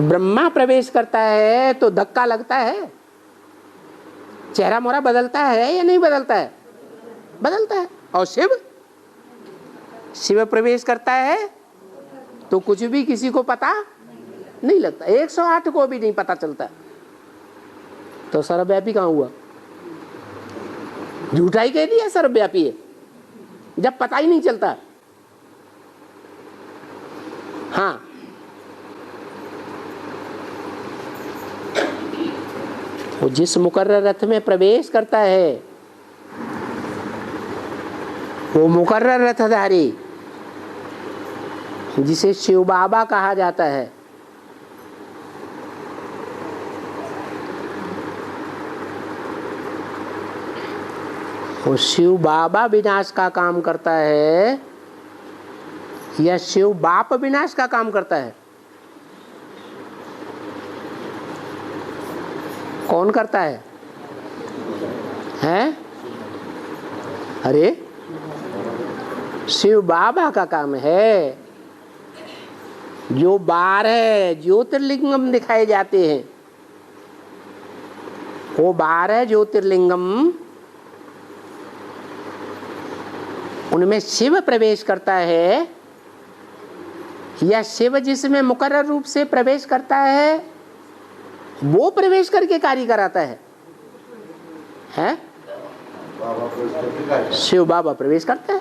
ब्रह्मा प्रवेश करता है तो धक्का लगता है, चेहरा मोहरा बदलता है या नहीं बदलता है? बदलता है। और शिव प्रवेश करता है तो कुछ भी किसी को पता नहीं लगता, 108 को भी नहीं पता चलता। तो सर्वव्यापी कहाँ हुआ? झूठा ही कह दिया सर्वव्यापी है जब पता ही नहीं चलता। हाँ, वो जिस मुकर्रर रथ में प्रवेश करता है वो मुकर्रर रथधारी, जिसे शिव बाबा कहा जाता है, वो शिव बाबा विनाश का काम करता है या शिव बाप विनाश का काम करता है? कौन करता है? हैं? अरे शिव बाबा का काम है। जो 12 ज्योतिर्लिंगम दिखाए जाते हैं, वो 12 ज्योतिर्लिंगम, उनमें शिव प्रवेश करता है या शिव जिसमें मुकर्रर रूप से प्रवेश करता है वो प्रवेश करके कार्य कराता है? हैं? शिव बाबा प्रवेश करता है।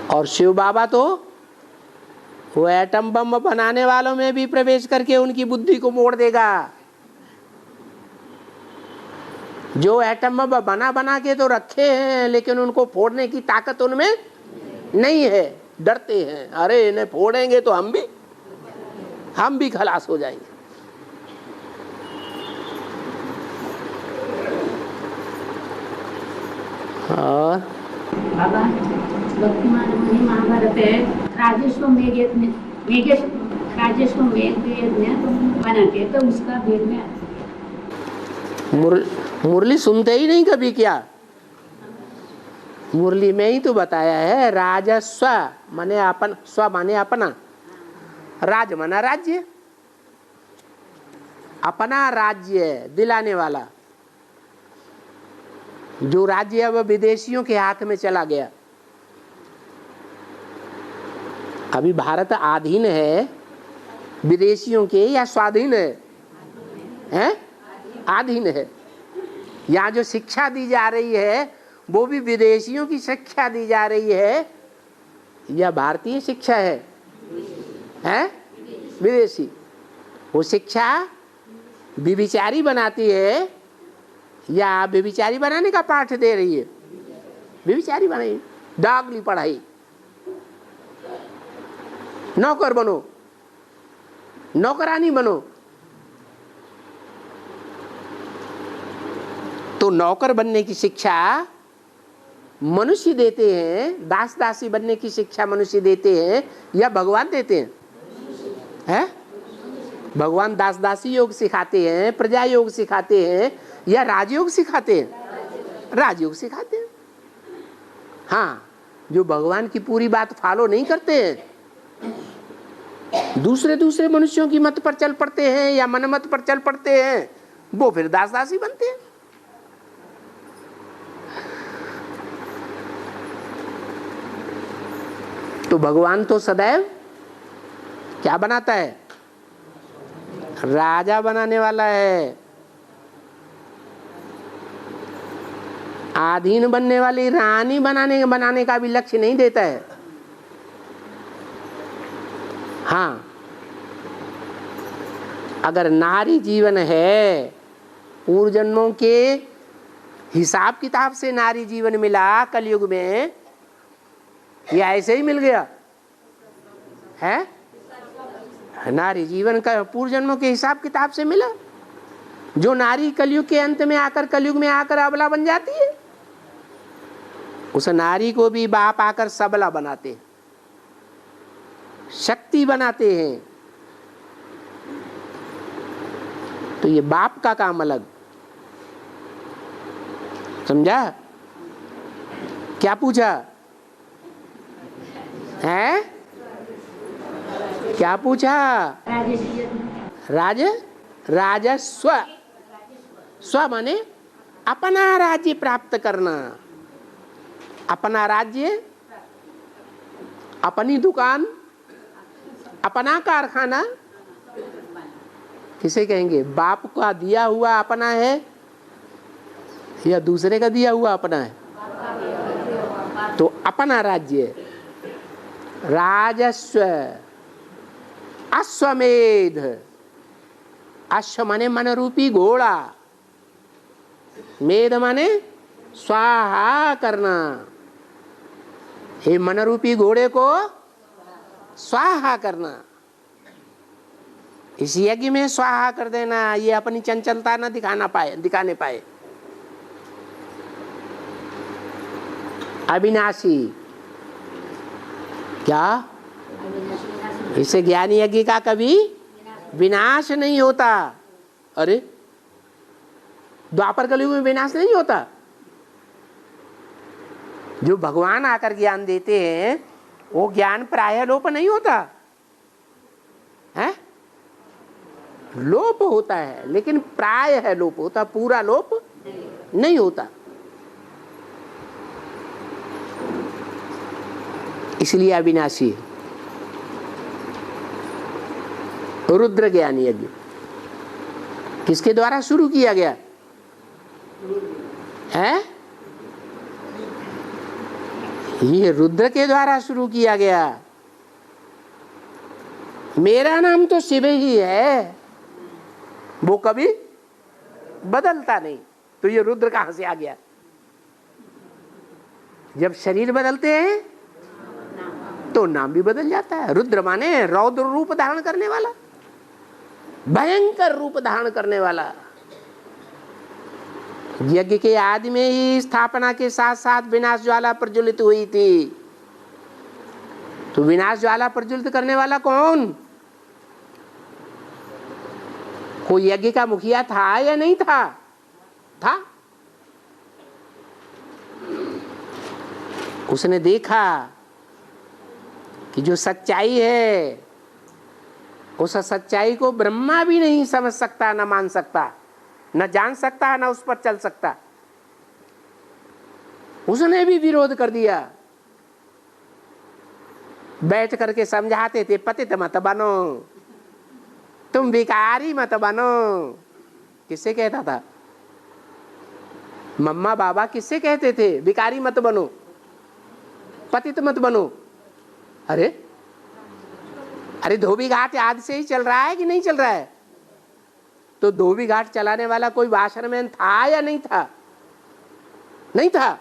और शिव बाबा तो वो एटम बम बनाने वालों में भी प्रवेश करके उनकी बुद्धि को मोड़ देगा। जो एटम बम बना के तो रखे हैं लेकिन उनको फोड़ने की ताकत उनमें नहीं है, डरते हैं, अरे इन्हें फोड़ेंगे तो हम भी खलास हो जाएंगे। और बाबा भक्तिमान मुनि महाभारत है, राजेश्वमेध बनाते तो उसका भेद में मुरली सुनते ही नहीं कभी क्या? मुरली में ही तो बताया है, राजस्व माने अपन, स्व माने अपना, राज माना राज्य, अपना राज्य दिलाने वाला। जो राज्य अब विदेशियों के हाथ में चला गया। अभी भारत आधीन है विदेशियों के या स्वाधीन है? हैं? आधीन है। यहाँ जो शिक्षा दी जा रही है वो भी विदेशियों की शिक्षा दी जा रही है या भारतीय शिक्षा है? हैं? विदेशी। वो शिक्षा विविचारी बनाती है या विविचारी बनाने का पाठ दे रही है? विविचारी बनाई, डागली पढ़ाई, नौकर बनो, नौकरानी बनो। तो नौकर बनने की शिक्षा मनुष्य देते हैं, दास दासी बनने की शिक्षा मनुष्य देते हैं या भगवान देते हैं? हैं? भगवान दास दासी योग सिखाते हैं, प्रजा योग सिखाते हैं या राजयोग सिखाते हैं? राजयोग सिखाते हैं। हाँ, जो भगवान की पूरी बात फॉलो नहीं करते हैं, दूसरे मनुष्यों की मत पर चल पड़ते हैं या मनमत पर चल पड़ते हैं, वो फिर दास दासी बनते हैं। तो भगवान तो सदैव क्या बनाता है? राजा बनाने वाला है। आधीन बनने वाली रानी बनाने का भी लक्ष्य नहीं देता है। हाँ, अगर नारी जीवन है, पूर्व जन्मों के हिसाब किताब से नारी जीवन मिला कलयुग में, या ऐसे ही मिल गया है? नारी जीवन का पूर्व जन्मों के हिसाब किताब से मिला। जो नारी कलयुग के अंत में आकर, कलयुग में आकर अबला बन जाती है, उस नारी को भी बाप आकर सबला बनाते हैं, शक्ति बनाते हैं। तो ये बाप का काम अलग, समझा? क्या पूछा है? क्या पूछा? राजस्व। स्व माने अपना राज्य प्राप्त करना, अपना राज्य, अपनी दुकान, अपना कारखाना। किसे कहेंगे? बाप का दिया हुआ अपना है या दूसरे का दिया हुआ अपना है? तो अपना राज्य। राजस्व। अश्वमेध। अश्व माने मन रूपी घोड़ा, मेध माने स्वाहा करना। हे मन रूपी घोड़े को स्वाहा करना, इस यज्ञ में स्वाहा कर देना। ये अपनी चंचलता न दिखाने पाए। अविनाशी। क्या? इसे ज्ञानी यज्ञ का कभी विनाश नहीं होता। अरे द्वापर कलयुग में विनाश नहीं होता। जो भगवान आकर ज्ञान देते हैं वो ज्ञान प्रायः लोप नहीं होता है, लोप होता है, लेकिन प्रायः लोप होता, पूरा लोप नहीं होता। इसलिए अविनाशी। रुद्र ज्ञान यज्ञ किसके द्वारा शुरू किया गया है? ये रुद्र के द्वारा शुरू किया गया। मेरा नाम तो शिव ही है, वो कभी बदलता नहीं। तो ये रुद्र कहां से आ गया? जब शरीर बदलते हैं तो नाम भी बदल जाता है। रुद्र माने रौद्र रूप धारण करने वाला, भयंकर रूप धारण करने वाला। यज्ञ के आदि में ही स्थापना के साथ साथ विनाश ज्वाला प्रज्वलित हुई थी। तो विनाश ज्वाला प्रज्वलित करने वाला कौन? कोई यज्ञ का मुखिया था या नहीं था? था। उसने देखा कि जो सच्चाई है उस सच्चाई को ब्रह्मा भी नहीं समझ सकता, न मान सकता, न जान सकता, न उस पर चल सकता। उसने भी विरोध कर दिया। बैठ करके समझाते थे, पतित मत बनो, तुम भिखारी मत बनो। किससे कहता था? मम्मा बाबा किससे कहते थे? भिखारी मत बनो, पतित मत बनो। अरे धोबी घाट आज से ही चल रहा है कि नहीं चल रहा है? तो धोबी घाट चलाने वाला कोई वाशरमैन था या नहीं था? नहीं था।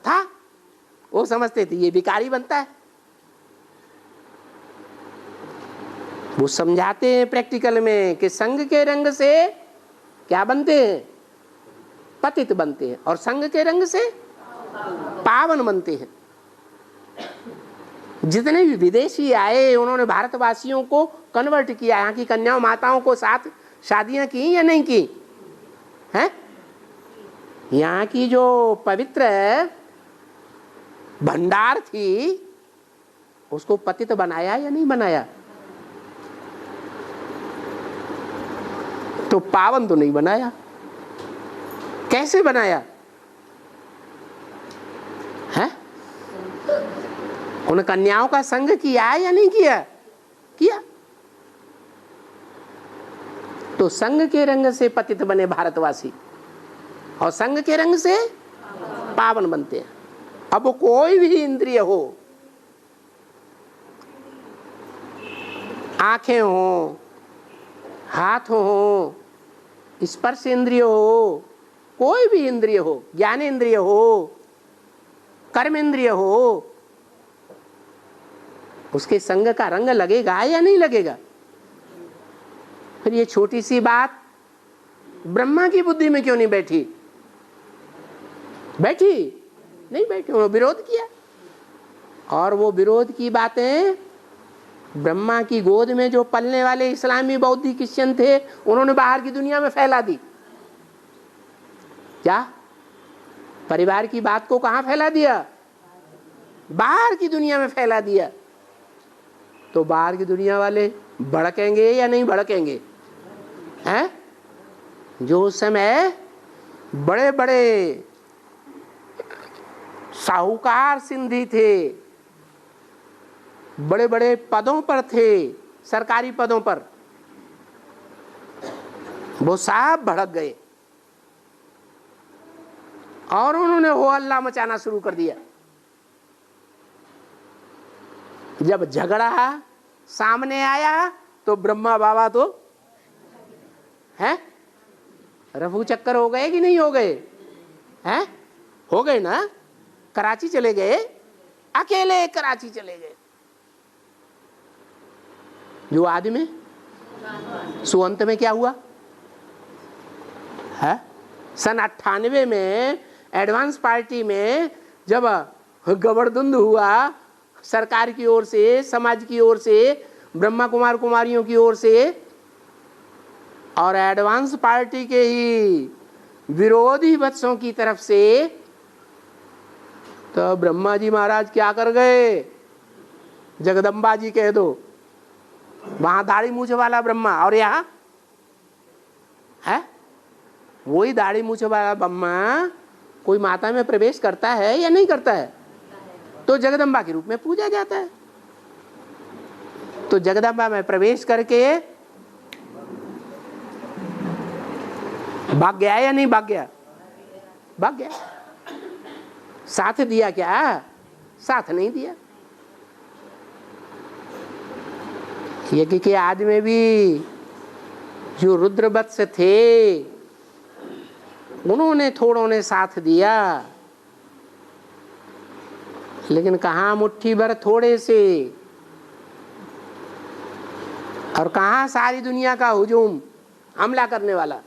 था। वो समझते थे ये भिखारी बनता है। वो समझाते हैं प्रैक्टिकल में कि संग के रंग से क्या बनते हैं? पतित बनते हैं, और संग के रंग से पावन बनते हैं। जितने भी विदेशी आए उन्होंने भारतवासियों को कन्वर्ट किया। यहाँ की कन्याओं माताओं को साथ शादियां की या नहीं की हैं? यहाँ की जो पवित्र भंडार थी उसको पतित बनाया या नहीं बनाया? तो पावन तो नहीं बनाया। कैसे बनाया है? उन कन्याओं का संग किया या नहीं किया? किया। तो संग के रंग से पतित बने भारतवासी, और संग के रंग से पावन बनते हैं। अब कोई भी इंद्रिय हो, आंखें हो, हाथ हो, स्पर्श इंद्रिय हो, कोई भी इंद्रिय हो, ज्ञानेंद्रिय हो, कर्मेंद्रिय हो, उसके संग का रंग लगेगा या नहीं लगेगा? फिर ये छोटी सी बात ब्रह्मा की बुद्धि में क्यों नहीं बैठी? बैठी नहीं बैठी, उन्होंने विरोध किया। और वो विरोध की बातें ब्रह्मा की गोद में जो पलने वाले इस्लामी बौद्धी क्रिश्चियन थे, उन्होंने बाहर की दुनिया में फैला दी। क्या परिवार की बात को कहां फैला दिया? बाहर की दुनिया में फैला दिया। तो बाहर की दुनिया वाले भड़केंगे या नहीं भड़केंगे? हैं? जो उस समय बड़े बड़े साहूकार सिंधी थे, बड़े बड़े पदों पर थे, सरकारी पदों पर, वो सब भड़क गए और उन्होंने हो हल्ला मचाना शुरू कर दिया। जब झगड़ा सामने आया तो ब्रह्मा बाबा तो हैं, रफू चक्कर हो गए कि नहीं हो गए? हैं? हो गए ना। कराची चले गए, अकेले कराची चले गए। जो आदमी सुअंत में क्या हुआ है? सन 98 में एडवांस पार्टी में जब गबड़धुंध हुआ, सरकार की ओर से, समाज की ओर से, ब्रह्मा कुमार कुमारियों की ओर से, और एडवांस पार्टी के ही विरोधी वत्सों की तरफ से, तो ब्रह्मा जी महाराज क्या कर गए? जगदम्बा जी कह दो। वहां दाढ़ी मूछ वाला ब्रह्मा और यहाँ है वही दाढ़ी मूछ वाला ब्रह्मा कोई माता में प्रवेश करता है या नहीं करता है? तो जगदम्बा के रूप में पूजा जाता है। तो जगदम्बा में प्रवेश करके भाग गया या नहीं भाग गया? भाग गया। साथ दिया क्या? साथ नहीं दिया। यज्ञ के आदि में भी जो रुद्रवत्स थे, उन्होंने थोड़ों ने साथ दिया, लेकिन कहाँ मुट्ठी भर थोड़े से, और कहाँ सारी दुनिया का हुजूम हमला करने वाला।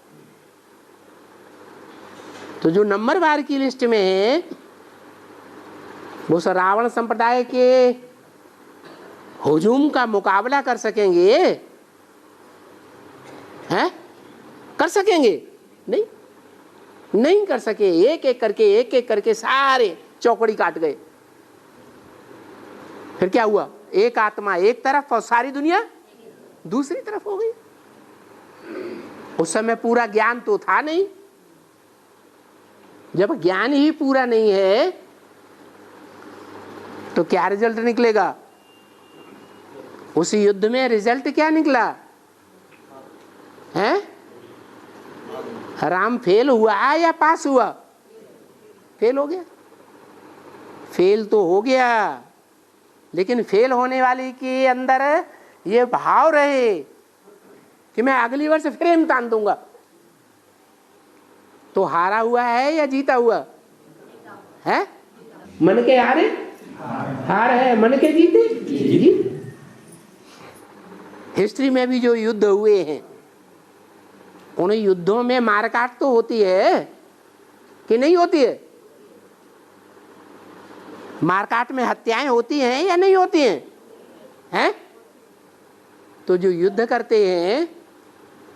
तो जो नंबर वार की लिस्ट में है वो रावण संप्रदाय के हुजूम का मुकाबला कर सकेंगे? हैं? कर सकेंगे? नहीं, नहीं कर सके। एक एक करके सारे चौकड़ी काट गए। फिर क्या हुआ? एक आत्मा एक तरफ और सारी दुनिया दूसरी तरफ हो गई। उस समय पूरा ज्ञान तो था नहीं। जब ज्ञान ही पूरा नहीं है तो क्या रिजल्ट निकलेगा? उस युद्ध में रिजल्ट क्या निकला है? राम फेल हुआ या पास हुआ? फेल हो गया। फेल तो हो गया, लेकिन फेल होने वाले के अंदर ये भाव रहे कि मैं अगली वर्ष फिर इम्तिहान दूंगा। तो हारा हुआ है या जीता हुआ है? मन के हारे हार है, मन के जीते जीत। हिस्ट्री में भी जो युद्ध हुए हैं, उन युद्धों में मारकाट तो होती है कि नहीं होती है? मारकाट में हत्याएं होती हैं या नहीं होती हैं? हैं? तो जो युद्ध करते हैं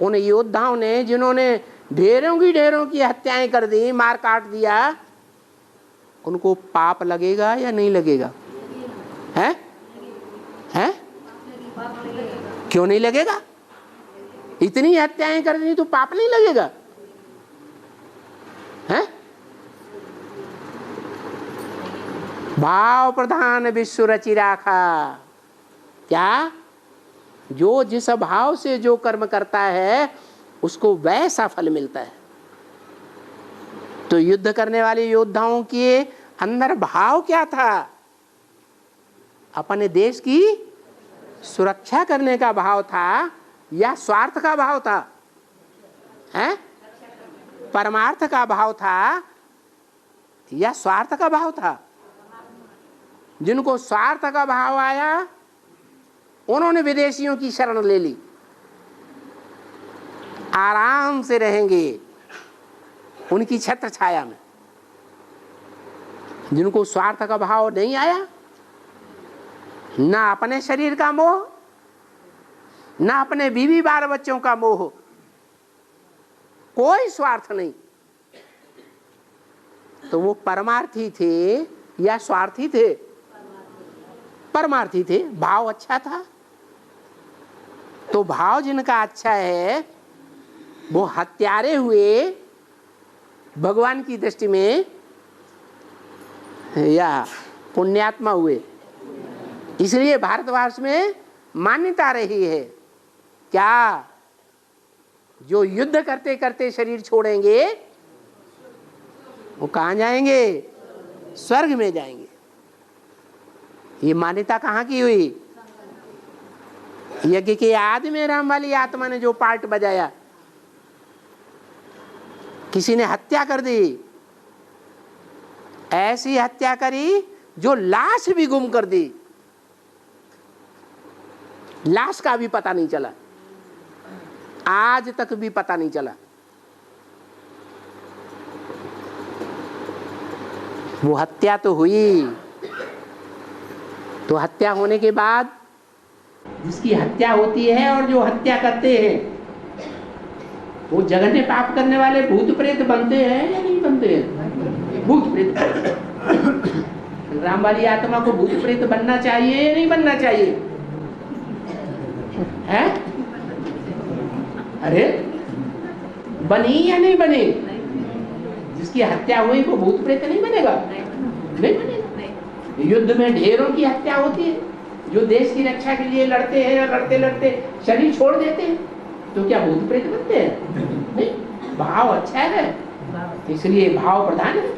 उन योद्धाओं ने, जिन्होंने ढेरों की हत्याएं कर दी, मार काट दिया, उनको पाप लगेगा या नहीं लगेगा? हैं? हैं? क्यों नहीं लगेगा? इतनी हत्याएं कर दी तो पाप नहीं लगेगा? हैं? भाव प्रधान विश्व रचि राखा। क्या? जो जिस भाव से जो कर्म करता है उसको वैसा फल मिलता है। तो युद्ध करने वाले योद्धाओं के अंदर भाव क्या था? अपने देश की सुरक्षा करने का भाव था या स्वार्थ का भाव था? हैं? परमार्थ का भाव था या स्वार्थ का भाव था? जिनको स्वार्थ का भाव आया उन्होंने विदेशियों की शरण ले ली, आराम से रहेंगे उनकी छत्र छाया में। जिनको स्वार्थ का भाव नहीं आया, ना अपने शरीर का मोह, ना अपने बीवी बाल बच्चों का मोह, कोई स्वार्थ नहीं, तो वो परमार्थी थे या स्वार्थी थे? परमार्थी थे। भाव अच्छा था। तो भाव जिनका अच्छा है वो हत्यारे हुए भगवान की दृष्टि में या पुण्यात्मा हुए। इसलिए भारतवर्ष में मान्यता रही है क्या? जो युद्ध करते करते शरीर छोड़ेंगे वो कहाँ जाएंगे? स्वर्ग में जाएंगे। ये मान्यता कहाँ की हुई? यज्ञ के आदि में राम वाली आत्मा ने जो पार्ट बजाया, किसी ने हत्या कर दी, ऐसी हत्या करी जो लाश भी गुम कर दी, लाश का भी पता नहीं चला, आज तक भी पता नहीं चला। वो हत्या तो हुई, तो हत्या होने के बाद जिसकी हत्या होती है और जो हत्या करते हैं वो जघन्य पाप करने वाले भूत प्रेत बनते हैं या नहीं बनते हैं? भूत प्रेत। राम वाली आत्मा को भूत प्रेत बनना चाहिए या नहीं बनना चाहिए? है? अरे बनी या नहीं बनी? जिसकी हत्या हुई वो भूत प्रेत नहीं बनेगा? नहीं बनेगा। युद्ध में ढेरों की हत्या होती है, जो देश की रक्षा के लिए लड़ते हैं और लड़ते लड़ते शरीर छोड़ देते हैं, तो क्या भूत प्रेत बनते हैं? नहीं। भाव अच्छा है, इसलिए भाव प्रधान है।